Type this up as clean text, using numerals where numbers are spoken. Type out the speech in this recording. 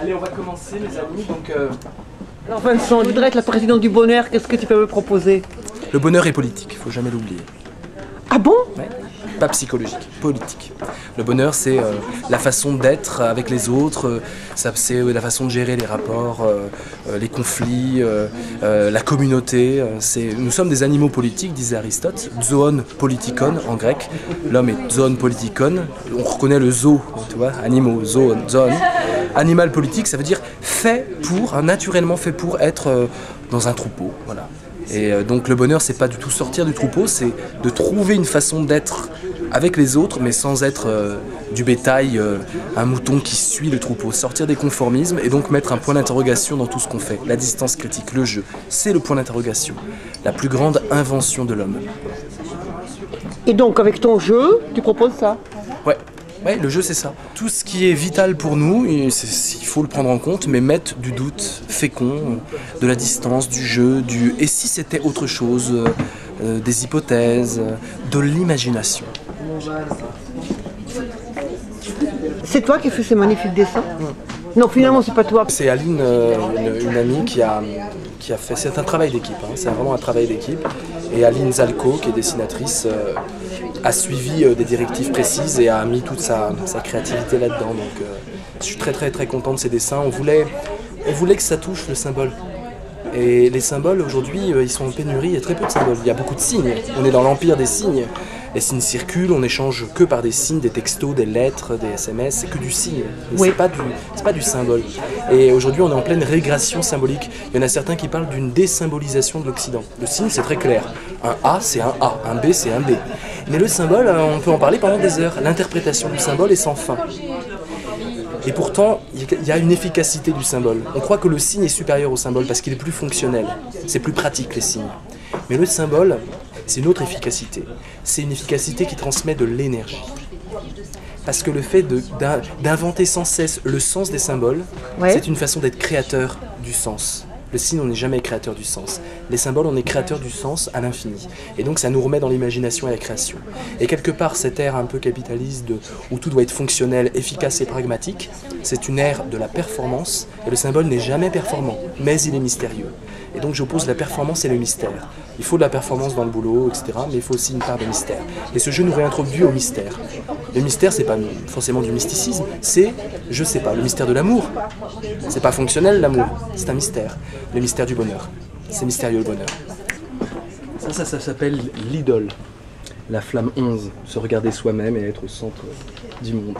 Allez, on va commencer les amis, donc... Alors Vincent, je voudrais être la présidente du bonheur, qu'est-ce que tu peux me proposer? Le bonheur est politique, faut jamais l'oublier. Ah bon? Ouais. Pas psychologique, politique. Le bonheur, c'est la façon d'être avec les autres, c'est la façon de gérer les rapports, les conflits, la communauté. Nous sommes des animaux politiques, disait Aristote, zoon politikon en grec. L'homme est zoon politikon, on reconnaît le zoo, tu vois, animaux, zoon. Animal politique, ça veut dire fait pour, naturellement fait pour être dans un troupeau, voilà. Et donc le bonheur, c'est pas du tout sortir du troupeau, c'est de trouver une façon d'être avec les autres, mais sans être du bétail, un mouton qui suit le troupeau. Sortir des conformismes et donc mettre un point d'interrogation dans tout ce qu'on fait. La distance critique, le jeu, c'est le point d'interrogation. La plus grande invention de l'homme. Et donc avec ton jeu, tu proposes ça? Ouais. Ouais, le jeu c'est ça. Tout ce qui est vital pour nous, il faut le prendre en compte, mais mettre du doute fécond, de la distance, du jeu, et si c'était autre chose, des hypothèses, de l'imagination. C'est toi qui as fait ces magnifiques dessins? Non, finalement c'est pas toi. C'est Aline, une amie qui a fait, c'est un travail d'équipe, hein, c'est vraiment un travail d'équipe. Et Aline Zalco, qui est dessinatrice, a suivi des directives précises et a mis toute sa créativité là-dedans. Donc je suis très content de ces dessins. On voulait que ça touche le symbole. Et les symboles aujourd'hui, ils sont en pénurie, il y a très peu de symboles. Il y a beaucoup de signes. On est dans l'empire des signes. Les signes circulent, on n'échange que par des signes, des textos, des lettres, des SMS, c'est que du signe. Oui. C'est pas du symbole. Et aujourd'hui, on est en pleine régression symbolique. Il y en a certains qui parlent d'une désymbolisation de l'Occident. Le signe, c'est très clair. Un A, c'est un A. Un B, c'est un B. Mais le symbole, on peut en parler pendant des heures. L'interprétation du symbole est sans fin. Et pourtant, il y a une efficacité du symbole. On croit que le signe est supérieur au symbole parce qu'il est plus fonctionnel. C'est plus pratique, les signes. Mais le symbole, c'est une autre efficacité. C'est une efficacité qui transmet de l'énergie. Parce que le fait d'inventer sans cesse le sens des symboles, ouais, c'est une façon d'être créateur du sens. Le signe, on n'est jamais créateur du sens. Les symboles, on est créateur du sens à l'infini. Et donc, ça nous remet dans l'imagination et la création. Et quelque part, cette ère un peu capitaliste où tout doit être fonctionnel, efficace et pragmatique, c'est une ère de la performance. Et le symbole n'est jamais performant, mais il est mystérieux. Et donc, j'oppose la performance et le mystère. Il faut de la performance dans le boulot, etc. Mais il faut aussi une part de mystère. Et ce jeu nous réintroduit au mystère. Le mystère, c'est pas forcément du mysticisme, c'est, je sais pas, le mystère de l'amour. C'est pas fonctionnel, l'amour, c'est un mystère. Le mystère du bonheur. C'est mystérieux, le bonheur. Ça s'appelle l'idole. La flamme 11, se regarder soi-même et être au centre du monde.